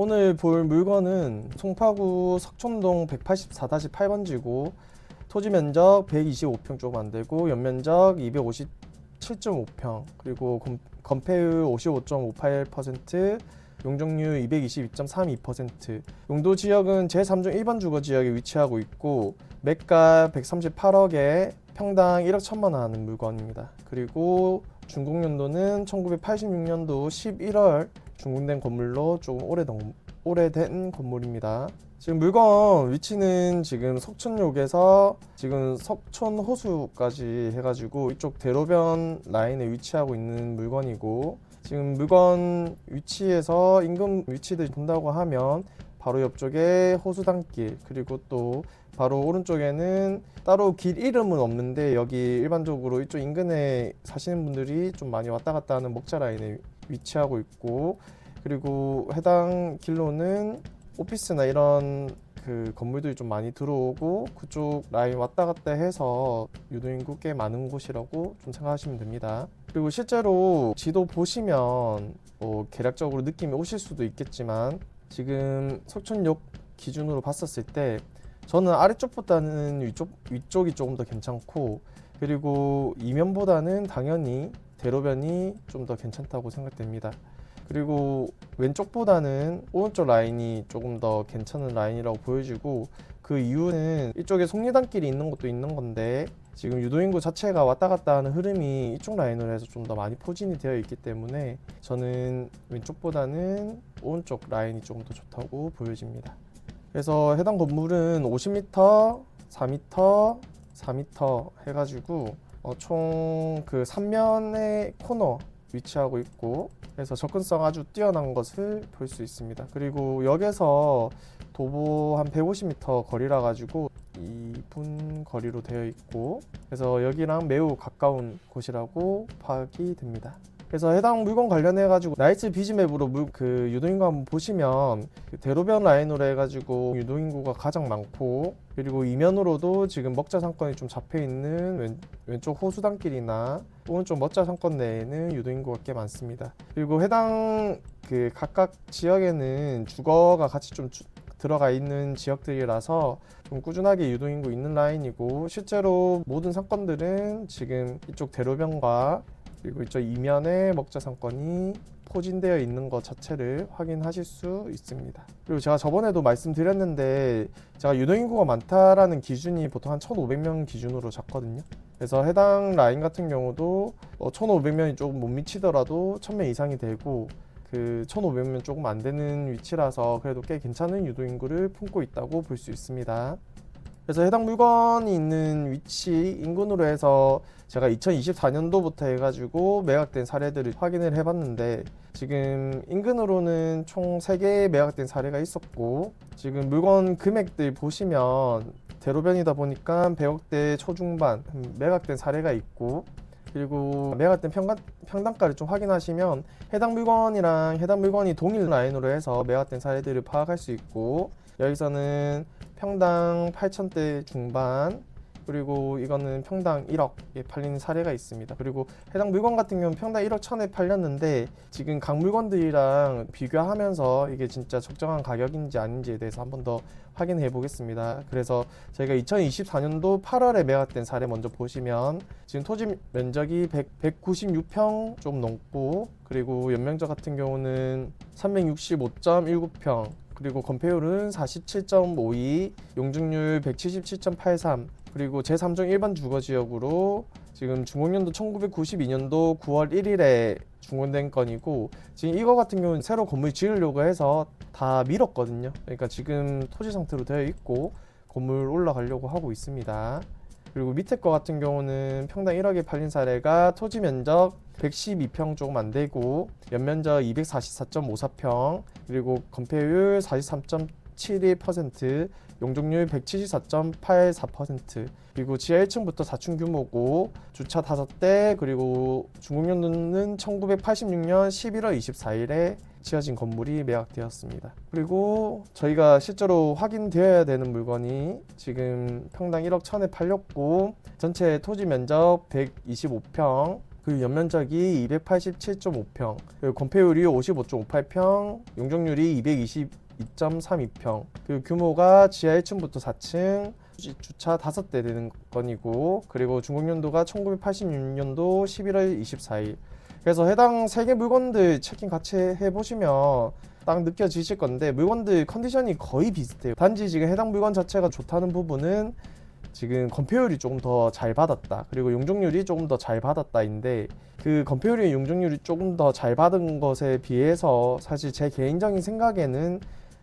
오늘 볼 물건은 송파구 석촌동 184-8번지고 토지 면적 125평 조금 안 되고 연면적 257.5평 그리고 건폐율 55.58% 용적률 222.32%. 용도 지역은 제3종 1번 주거 지역에 위치하고 있고 매가 138억에 평당 1억 1천만 원 하는 물건입니다. 그리고 준공 연도는 1986년도 11월 준공된 건물로 조금 오래된 건물입니다. 지금 물건 위치는 지금 석촌역에서 지금 석촌 호수까지 해가지고 이쪽 대로변 라인에 위치하고 있는 물건이고, 지금 물건 위치에서 인근 위치들 본다고 하면 바로 옆쪽에 호수단길, 그리고 또 바로 오른쪽에는 따로 길 이름은 없는데 여기 일반적으로 이쪽 인근에 사시는 분들이 좀 많이 왔다 갔다 하는 먹자 라인에 위치하고 있고, 그리고 해당 길로는 오피스나 이런 그 건물들이 좀 많이 들어오고 그쪽 라인 왔다 갔다 해서 유도인구 꽤 많은 곳이라고 좀 생각하시면 됩니다. 그리고 실제로 지도 보시면 뭐 개략적으로 느낌이 오실 수도 있겠지만 지금 석촌역 기준으로 봤었을 때 저는 아래쪽보다는 위쪽이 조금 더 괜찮고, 그리고 이면보다는 당연히 대로변이 좀 더 괜찮다고 생각됩니다. 그리고 왼쪽보다는 오른쪽 라인이 조금 더 괜찮은 라인이라고 보여지고, 그 이유는 이쪽에 속리단길이 있는 것도 있는 건데 지금 유도인구 자체가 왔다 갔다 하는 흐름이 이쪽 라인으로 해서 좀 더 많이 포진이 되어 있기 때문에 저는 왼쪽보다는 오른쪽 라인이 조금 더 좋다고 보여집니다. 그래서 해당 건물은 50m, 4m, 4m 해가지고 총 그 3면의 코너 위치하고 있고, 그래서 접근성 아주 뛰어난 것을 볼 수 있습니다. 그리고 역에서 도보 한 150m 거리라 가지고 2분 거리로 되어 있고, 그래서 여기랑 매우 가까운 곳이라고 파악이 됩니다. 그래서 해당 물건 관련해 가지고 나이츠 비즈맵으로 그 유도인구 한번 보시면 그 대로변 라인으로 해가지고 유도인구가 가장 많고, 그리고 이면으로도 지금 먹자 상권이 좀 잡혀 있는 왼쪽 호수단길이나 오른쪽 먹자 상권 내에는 유도인구가 꽤 많습니다. 그리고 해당 그 각각 지역에는 주거가 같이 좀 들어가 있는 지역들이라서 좀 꾸준하게 유도인구 있는 라인이고, 실제로 모든 상권들은 지금 이쪽 대로변과 그리고 이쪽 이면에 먹자 상권이 포진되어 있는 것 자체를 확인하실 수 있습니다. 그리고 제가 저번에도 말씀드렸는데 제가 유도인구가 많다라는 기준이 보통 한 1,500명 기준으로 잡거든요. 그래서 해당 라인 같은 경우도 1,500명이 조금 못 미치더라도 1,000명 이상이 되고, 그 1,500명 조금 안 되는 위치라서 그래도 꽤 괜찮은 유도인구를 품고 있다고 볼 수 있습니다. 그래서 해당 물건이 있는 위치 인근으로 해서 제가 2024년도부터 해가지고 매각된 사례들을 확인을 해봤는데, 지금 인근으로는 총 3개의 매각된 사례가 있었고, 지금 물건 금액들 보시면 대로변이다 보니까 100억대 초중반 매각된 사례가 있고, 그리고 매각된 평당가를 좀 확인하시면 해당 물건이랑 해당 물건이 동일 라인으로 해서 매각된 사례들을 파악할 수 있고, 여기서는 평당 8천대 중반, 그리고 이거는 평당 1억에 팔리는 사례가 있습니다. 그리고 해당 물건 같은 경우는 평당 1억 1천에 팔렸는데 지금 각 물건들이랑 비교하면서 이게 진짜 적정한 가격인지 아닌지에 대해서 한 번 더 확인해 보겠습니다. 그래서 저희가 2024년도 8월에 매각된 사례 먼저 보시면 지금 토지 면적이 196평 좀 넘고, 그리고 연면적 같은 경우는 365.19평, 그리고 건폐율은 47.52, 용적률 177.83, 그리고 제3종 1번 주거지역으로 지금 준공연도 1992년도 9월 1일에 준공된 건이고, 지금 이거 같은 경우는 새로 건물 지으려고 해서 다 밀었거든요. 그러니까 지금 토지 상태로 되어 있고 건물 올라가려고 하고 있습니다. 그리고 밑에 거 같은 경우는 평당 1억에 팔린 사례가 토지 면적 112평 조금 안 되고 연면적 244.54평, 그리고 건폐율 43.71%, 용적률 174.84%, 그리고 지하 1층부터 4층 규모고 주차 5대, 그리고 준공연도는 1986년 11월 24일에 지어진 건물이 매각되었습니다. 그리고 저희가 실제로 확인되어야 되는 물건이 지금 평당 1억 1천에 팔렸고 전체 토지 면적 125평, 그리고 연면적이 287.5평, 그리고 건폐율이 55.58평, 용적률이 222.32평, 그리고 규모가 지하 1층부터 4층, 주차 5대 되는 건이고, 그리고 준공연도가 1986년도 11월 24일. 그래서 해당 3개 물건들 체킹 같이 해보시면 딱 느껴지실 건데, 물건들 컨디션이 거의 비슷해요. 단지 지금 해당 물건 자체가 좋다는 부분은 지금 건폐율이 조금 더 잘 받았다, 그리고 용적률이 조금 더 잘 받았다인데, 그 건폐율이 용적률이 조금 더 잘 받은 것에 비해서 사실 제 개인적인 생각에는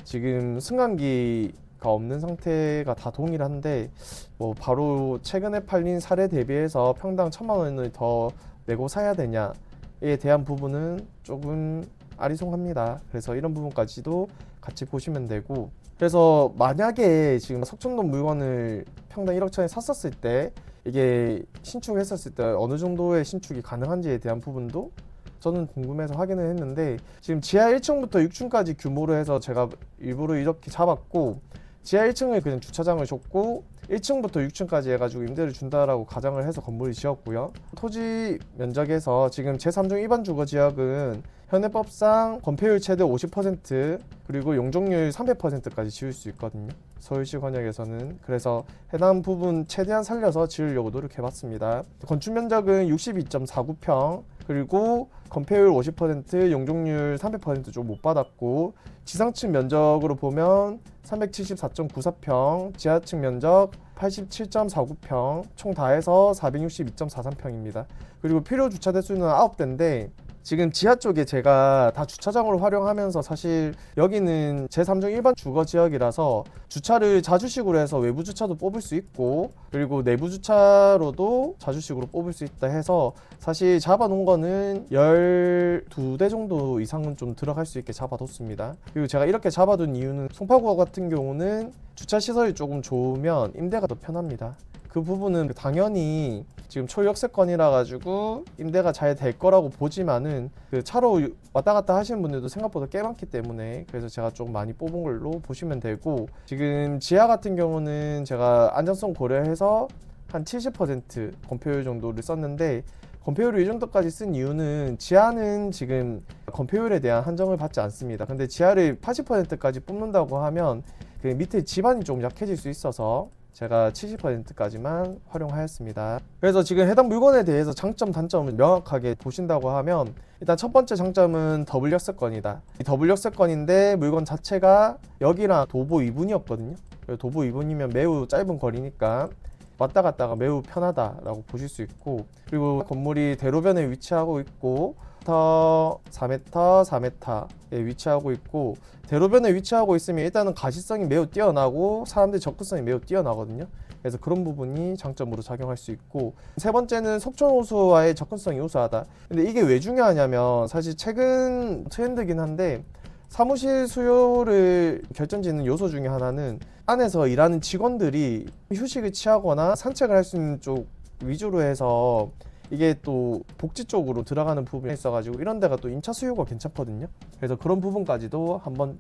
지금 승강기가 없는 상태가 다 동일한데, 뭐 바로 최근에 팔린 사례 대비해서 평당 1,000만 원을 더 내고 사야 되냐에 대한 부분은 조금 아리송합니다. 그래서 이런 부분까지도 같이 보시면 되고, 그래서 만약에 지금 석촌동 물건을 평당 1억 천에 샀었을 때 이게 신축했었을 때 어느 정도의 신축이 가능한지에 대한 부분도 저는 궁금해서 확인을 했는데, 지금 지하 1층부터 6층까지 규모로 해서 제가 일부러 이렇게 잡았고, 지하 1층을 그냥 주차장을 줬고 1층부터 6층까지 해가지고 임대를 준다라고 가정을 해서 건물을 지었고요. 토지 면적에서 지금 제3종 일반 주거 지역은 현행법상 건폐율 최대 50%, 그리고 용적률 300%까지 지을 수 있거든요, 서울시 권역에서는. 그래서 해당 부분 최대한 살려서 지으려고 노력해봤습니다. 건축 면적은 62.49평, 그리고 건폐율 50%, 용적률 300% 좀 못 받았고, 지상층 면적으로 보면 374.94평, 지하층 면적 87.49평, 총 다 해서 462.43평입니다. 그리고 필요 주차 대수는 9대인데, 지금 지하 쪽에 제가 다 주차장으로 활용하면서, 사실 여기는 제3종 일반 주거 지역이라서 주차를 자주식으로 해서 외부 주차도 뽑을 수 있고, 그리고 내부 주차로도 자주식으로 뽑을 수 있다 해서 사실 잡아놓은 거는 12대 정도 이상은 좀 들어갈 수 있게 잡아뒀습니다. 그리고 제가 이렇게 잡아둔 이유는 송파구 같은 경우는 주차 시설이 조금 좋으면 임대가 더 편합니다. 그 부분은 당연히 지금 초역세권이라 가지고 임대가 잘 될 거라고 보지만은, 그 차로 왔다 갔다 하시는 분들도 생각보다 꽤 많기 때문에, 그래서 제가 좀 많이 뽑은 걸로 보시면 되고, 지금 지하 같은 경우는 제가 안전성 고려해서 한 70% 건폐율 정도를 썼는데, 건폐율을 이 정도까지 쓴 이유는 지하는 지금 건폐율에 대한 한정을 받지 않습니다. 근데 지하를 80%까지 뽑는다고 하면 그 밑에 지반이 좀 약해질 수 있어서 제가 70%까지만 활용하였습니다. 그래서 지금 해당 물건에 대해서 장점 단점을 명확하게 보신다고 하면, 일단 첫 번째 장점은 더블 역세권이다. 이 더블 역세권인데 물건 자체가 여기랑 도보 2분이었거든요. 도보 2분이면 매우 짧은 거리니까 왔다 갔다가 매우 편하다라고 보실 수 있고, 그리고 건물이 대로변에 위치하고 있고 4m, 4m에 위치하고 있고, 대로변에 위치하고 있으면 일단은 가시성이 매우 뛰어나고 사람들 접근성이 매우 뛰어나거든요. 그래서 그런 부분이 장점으로 작용할 수 있고, 세 번째는 석촌호수와의 접근성이 우수하다. 근데 이게 왜 중요하냐면, 사실 최근 트렌드긴 한데 사무실 수요를 결정짓는 요소 중에 하나는 안에서 일하는 직원들이 휴식을 취하거나 산책을 할 수 있는 쪽 위주로 해서 이게 또 복지 쪽으로 들어가는 부분이 있어가지고 이런 데가 또 임차 수요가 괜찮거든요. 그래서 그런 부분까지도 한번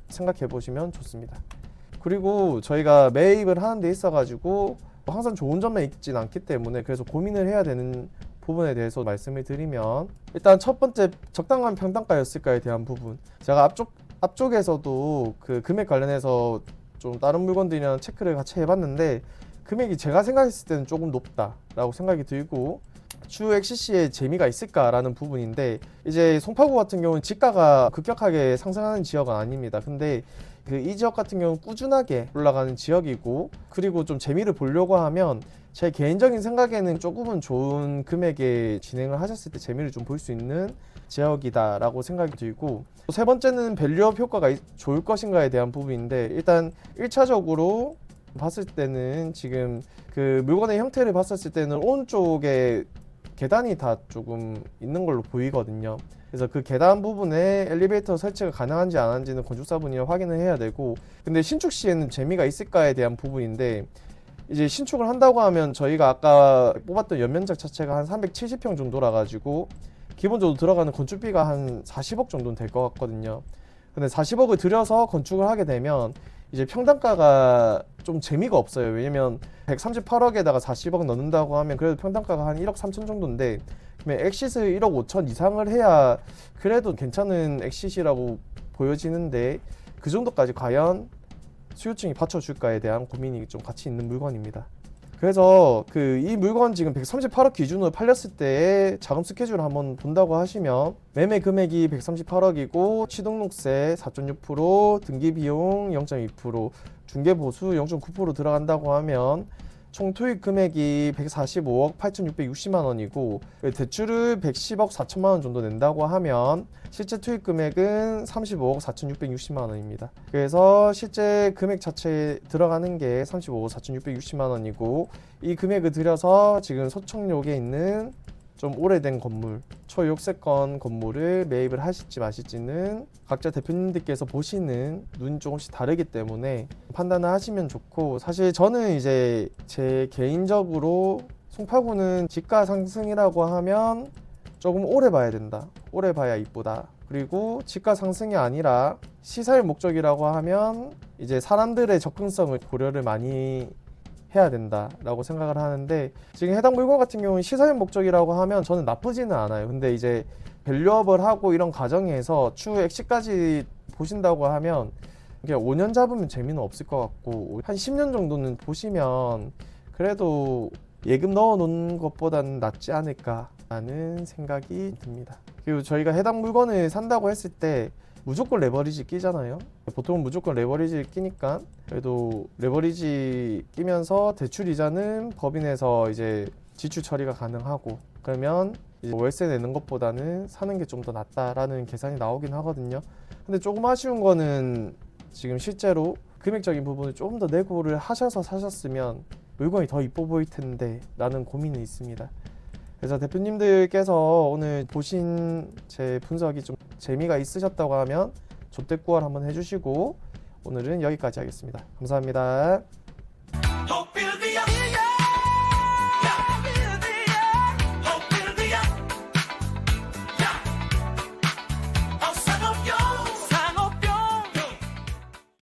생각해 보시면 좋습니다. 그리고 저희가 매입을 하는 데 있어가지고 항상 좋은 점만 있진 않기 때문에, 그래서 고민을 해야 되는 부분에 대해서 말씀을 드리면, 일단 첫 번째, 적당한 평당가였을까에 대한 부분. 제가 앞쪽에서도 그 금액 관련해서 좀 다른 물건들이랑 체크를 같이 해봤는데, 금액이 제가 생각했을 때는 조금 높다라고 생각이 들고, 추후에 CC에 재미가 있을까라는 부분인데, 이제 송파구 같은 경우는 지가가 급격하게 상승하는 지역은 아닙니다. 근데 이 지역 같은 경우는 꾸준하게 올라가는 지역이고, 그리고 좀 재미를 보려고 하면 제 개인적인 생각에는 조금은 좋은 금액에 진행을 하셨을 때 재미를 좀 볼 수 있는 지역이다 라고 생각이 들고, 세 번째는 밸류업 효과가 좋을 것인가에 대한 부분인데, 일단 1차적으로 봤을 때는 지금 그 물건의 형태를 봤었을 때는 오른쪽에 계단이 다 조금 있는 걸로 보이거든요. 그래서 그 계단 부분에 엘리베이터 설치가 가능한지 안 한지는 건축사분이 확인을 해야 되고, 근데 신축 시에는 재미가 있을까에 대한 부분인데, 이제 신축을 한다고 하면 저희가 아까 뽑았던 연면적 자체가 한 370평 정도라 가지고 기본적으로 들어가는 건축비가 한 40억 정도는 될 것 같거든요. 근데 40억을 들여서 건축을 하게 되면 이제 평당가가 좀 재미가 없어요. 왜냐면 138억에다가 40억 넣는다고 하면 그래도 평당가가 한 1억 3천 정도인데, 그러면 엑시스 1억 5천 이상을 해야 그래도 괜찮은 엑시스라고 보여지는데 그 정도까지 과연 수요층이 받쳐줄까에 대한 고민이 좀 같이 있는 물건입니다. 그래서 이 물건 지금 138억 기준으로 팔렸을 때의 자금 스케줄을 한번 본다고 하시면 매매 금액이 138억이고 취등록세 4.6%, 등기 비용 0.2%, 중개 보수 0.9% 들어간다고 하면 총 토익 금액이 145억 8,660만 원이고 대출을 110억 4천만 원 정도 낸다고 하면 실제 투입 금액은 35억 4,660만 원입니다. 그래서 실제 금액 자체에 들어가는 게 35억 4,660만 원이고 이 금액을 들여서 지금 서청역에 있는 좀 오래된 건물, 초역세권 건물을 매입을 하실지 마실지는 각자 대표님들께서 보시는 눈이 조금씩 다르기 때문에 판단을 하시면 좋고, 사실 저는 이제 제 개인적으로 송파구는 집가 상승이라고 하면 조금 오래 봐야 된다, 오래 봐야 이쁘다. 그리고 집가 상승이 아니라 시설 목적이라고 하면 이제 사람들의 접근성을 고려를 많이 해야 된다라고 생각을 하는데, 지금 해당 물건 같은 경우는 시설 목적이라고 하면 저는 나쁘지는 않아요. 근데 이제 밸류업을 하고 이런 과정에서 추후 엑시까지 보신다고 하면 그냥 5년 잡으면 재미는 없을 것 같고 한 10년 정도는 보시면 그래도 예금 넣어 놓는 것보다는 낫지 않을까라는 생각이 듭니다. 그리고 저희가 해당 물건을 산다고 했을 때 무조건 레버리지 끼잖아요. 보통은 무조건 레버리지 끼니까 그래도 레버리지 끼면서 대출 이자는 법인에서 이제 지출 처리가 가능하고, 그러면 이제 월세 내는 것보다는 사는 게 좀 더 낫다라는 계산이 나오긴 하거든요. 근데 조금 아쉬운 거는 지금 실제로 금액적인 부분을 조금 더 내고를 하셔서 사셨으면 물건이 더 이뻐 보일 텐데 라는 고민이 있습니다. 그래서 대표님들께서 오늘 보신 제 분석이 좀 재미가 있으셨다고 하면 조댓구알 한번 해주시고 오늘은 여기까지 하겠습니다. 감사합니다.